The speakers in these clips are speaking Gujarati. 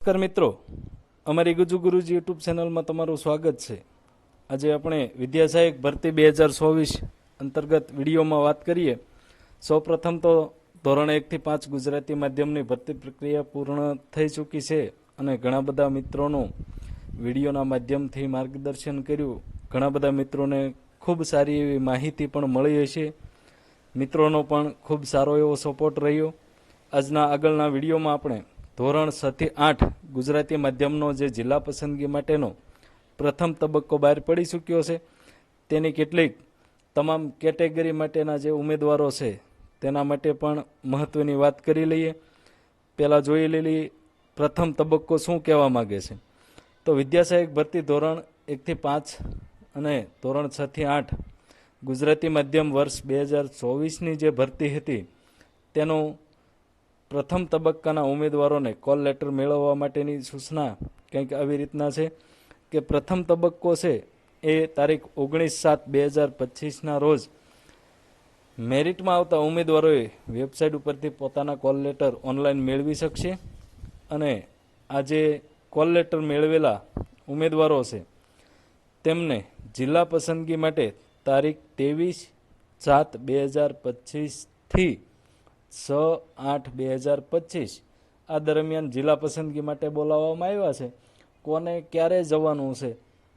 નમસ્કાર મિત્રો, અમારી ગુજુ ગુરુજી યુટ્યુબ ચેનલમાં તમારું સ્વાગત છે। આજે આપણે વિદ્યા સહાયક ભરતી 2024 અંતર્ગત વિડીયોમાં વાત કરીએ। સૌપ્રથમ તો ધોરણ 1 થી 5 ગુજરાતી માધ્યમની ભરતી પ્રક્રિયા પૂર્ણ થઈ ચૂકી છે અને ઘણા બધા મિત્રોનું વિડીયોના માધ્યમથી માર્ગદર્શન કર્યું। ઘણા બધા મિત્રોને ખૂબ સારી એવી માહિતી પણ મળી હશે। મિત્રોનો પણ ખૂબ સારો એવો સપોર્ટ રહ્યો। આજના આગળના વિડીયોમાં આપણે ધોરણ 6 થી 8 ગુજરાતી માધ્યમનો જે જિલ્લા પસંદગી માટેનો પ્રથમ તબક્કો બહાર પડી ચૂક્યો છે તેની કેટલીક તમામ કેટેગરી માટેના જે ઉમેદવારો છે તેના માટે પણ મહત્ત્વની વાત કરી લઈએ। પહેલાં જોઈ લેલી પ્રથમ તબક્કો શું કહેવા માગે છે। તો વિદ્યા સહાયક ભરતી ધોરણ 1 થી 5 અને ધોરણ 6 થી 8 ગુજરાતી માધ્યમ વર્ષ 2024ની જે ભરતી હતી તેનું પ્રથમ તબક્કાના ઉમેદવારોને કોલ લેટર મેળવવા માટેની સૂચના કંઈક આવી રીતના છે કે પ્રથમ તબક્કો છે એ તારીખ 19/7/2025ના રોજ મેરિટમાં આવતા ઉમેદવારોએ વેબસાઇટ ઉપરથી પોતાના કોલ લેટર ઓનલાઈન મેળવી શકશે અને આ જે કોલ લેટર મેળવેલા ઉમેદવારો છે તેમને જિલ્લા પસંદગી માટે તારીખ 23/7/2025થી 6/8/2025 આ દરમિયાન જિલ્લા પસંદગી માટે બોલાવવામાં આવ્યા છે। કોને ક્યારે જવાનું છે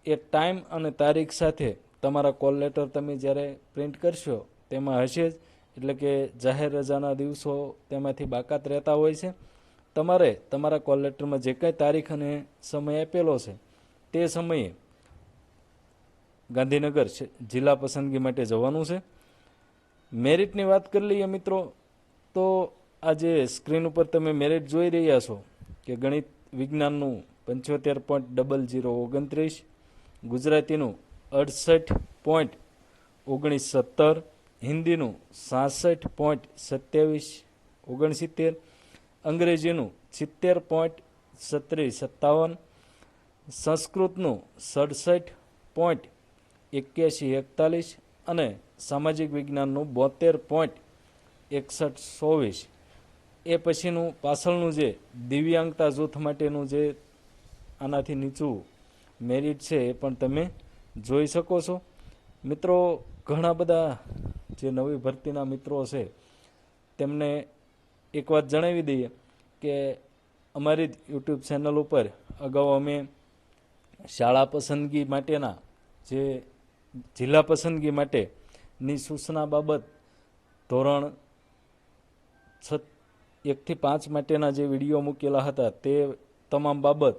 એ ટાઈમ અને તારીખ સાથે તમારા કોલ લેટર તમે જ્યારે પ્રિન્ટ કરશો તેમાં હશે જ, એટલે કે જાહેર રજાના દિવસો તેમાંથી બાકાત રહેતા હોય છે। તમારે તમારા કોલ લેટરમાં જે કંઈ તારીખ અને સમય આપેલો છે તે સમયે ગાંધીનગર જિલ્લા પસંદગી માટે જવાનું છે। મેરિટની વાત કરી લઈએ મિત્રો, તો આજે સ્ક્રીન ઉપર તમે મેરિટ જોઈ રહ્યા છો કે ગણિત વિજ્ઞાનનું 75.0029, ગુજરાતીનું 68.1970, હિન્દીનું 66.2769, અંગ્રેજીનું 70.3657, સંસ્કૃતનું 67.8141 અને સામાજિક વિજ્ઞાનનું 72.6124। એ પછીનું પાછળનું જે દિવ્યાંગતા જૂથ માટેનું જે આનાથી નીચું મેરિટ છે એ પણ તમે જોઈ શકો છો। મિત્રો, ઘણા બધા જે નવી ભરતીના મિત્રો છે તેમને એક વાત જણાવી દઈએ કે અમારી યુટ્યુબ ચેનલ ઉપર અગાઉ અમે શાળા પસંદગી માટેના જે જિલ્લા પસંદગી માટેની સૂચના બાબત ધોરણ 1 થી 5 માટેના જે વિડીયો મૂકેલા હતા તે તમામ બાબત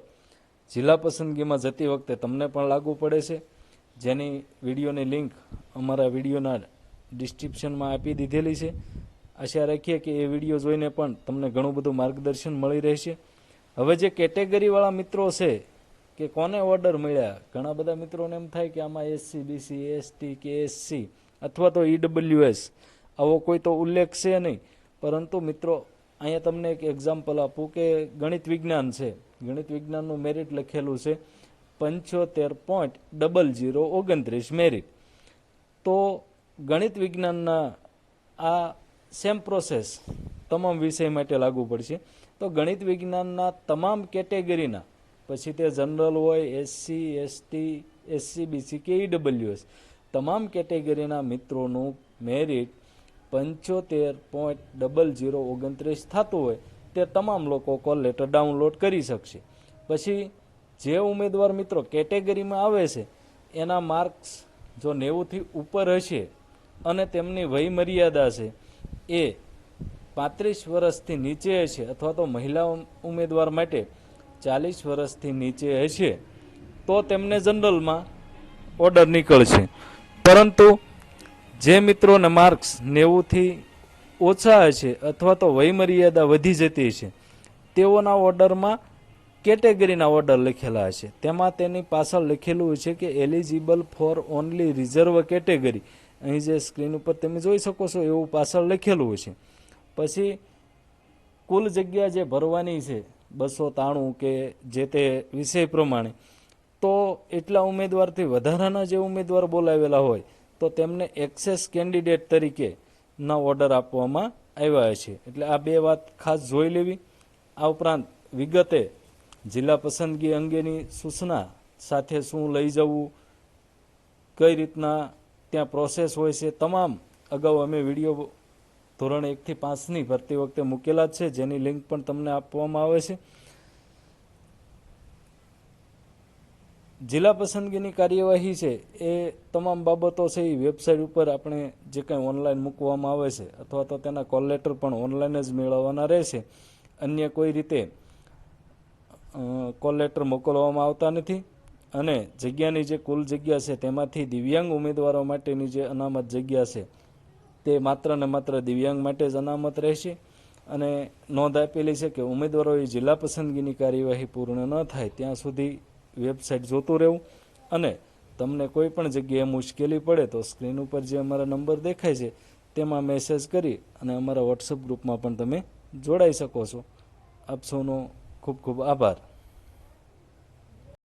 જિલ્લા પસંદગીમાં જતી વખતે તમને પણ લાગુ પડે છે, જેની વિડીયોની લિંક અમારા વિડીયોના ડિસ્ક્રિપ્શનમાં આપી દીધેલી છે। આશા રાખીએ કે એ વિડીયો જોઈને પણ તમને ઘણું બધું માર્ગદર્શન મળી રહેશે। હવે જે કેટેગરીવાળા મિત્રો છે કે કોને ઓર્ડર મળ્યા, ઘણા બધા મિત્રોને એમ થાય કે આમાં SC, BC, ST કે SC અથવા તો EWS આવો કોઈ તો ઉલ્લેખ છે નહીં, પરંતુ મિત્રો અહીંયા તમને એક એક્ઝામ્પલ આપું કે ગણિત વિજ્ઞાન છે, ગણિત વિજ્ઞાનનું મેરિટ લખેલું છે 75.0029 મેરિટ। તો ગણિત વિજ્ઞાનના આ સેમ પ્રોસેસ તમામ વિષય માટે લાગુ પડશે। તો ગણિત વિજ્ઞાનના તમામ કેટેગરીના, પછી તે જનરલ હોય, SC, ST, SC, BC કે EWS, તમામ કેટેગરીના મિત્રોનું મેરિટ 75.0029 થતું હોય તે તમામ લોકો કોલ લેટર ડાઉનલોડ કરી શકશે। પછી જે ઉમેદવાર મિત્રો કેટેગરીમાં આવે છે એના માર્ક્સ જો 90થી ઉપર હશે અને તેમની વય મર્યાદા છે એ 35 વર્ષથી નીચે હશે અથવા તો મહિલા ઉમેદવાર માટે 40 વર્ષથી નીચે હશે તો તેમને જનરલમાં ઓર્ડર નીકળશે। પરંતુ જે મિત્રોને માર્ક્સ 90થી ઓછા હશે અથવા તો વયમર્યાદા વધી જતી હશે તેઓના ઓર્ડરમાં કેટેગરીના ઓર્ડર લખેલા હશે, તેમાં તેની પાછળ લખેલું છે કે eligible four only reserve category. અહીં જે સ્ક્રીન ઉપર તમે જોઈ શકો છો એવું પાછળ લખેલું છે। પછી કુલ જગ્યા જે ભરવાની છે 293 કે જે તે વિષય પ્રમાણે, તો એટલા ઉમેદવારથી વધારાના જે ઉમેદવાર બોલાવેલા હોય તો તેમને એક્સેસ કેન્ડિડેટ તરીકેના ઓર્ડર આપવામાં આવ્યા છે। એટલે આ બે વાત ખાસ જોઈ લેવી। આ ઉપરાંત વિગતે જિલ્લા પસંદગી અંગેની સૂચના સાથે શું લઈ જવું, કઈ રીતના ત્યાં પ્રોસેસ હોય છે, તમામ અગાઉ અમે વિડીયો ધોરણ 1 થી 5ની ભરતી વખતે મૂકેલા જ છે, જેની લિંક પણ તમને આપવામાં આવે છે. જિલ્લા પસંદગીની કાર્યવાહી છે એ તમામ બાબતો છે એ વેબસાઇટ ઉપર આપણે જે કંઈ ઓનલાઈન મૂકવામાં આવે છે અથવા તો તેના કોલ લેટર પણ ઓનલાઈન જ મેળવવાના રહેશે. અન્ય કોઈ રીતે કોલ લેટર મોકલવામાં આવતા નથી. અને જગ્યાની જે કુલ જગ્યા છે તેમાંથી દિવ્યાંગ ઉમેદવારો માટેની જે અનામત જગ્યા છે તે માત્ર ને માત્ર દિવ્યાંગ માટે જ અનામત રહેશે. અને નોંધ આપેલી છે કે ઉમેદવારોએ જિલ્લા પસંદગીની કાર્યવાહી પૂર્ણ ન થાય ત્યાં સુધી વેબસાઇટ જોતું રહેવું. અને તમને કોઈ પણ જગ્યાએ મુશ્કેલી પડે તો સ્ક્રીન ઉપર જે અમારા નંબર દેખાય છે તેમાં મેસેજ કરી અને અમારા વોટ્સઅપ ગ્રુપમાં પણ તમે જોડાઈ શકો છો. આપ સૌનો ખૂબ ખૂબ આભાર.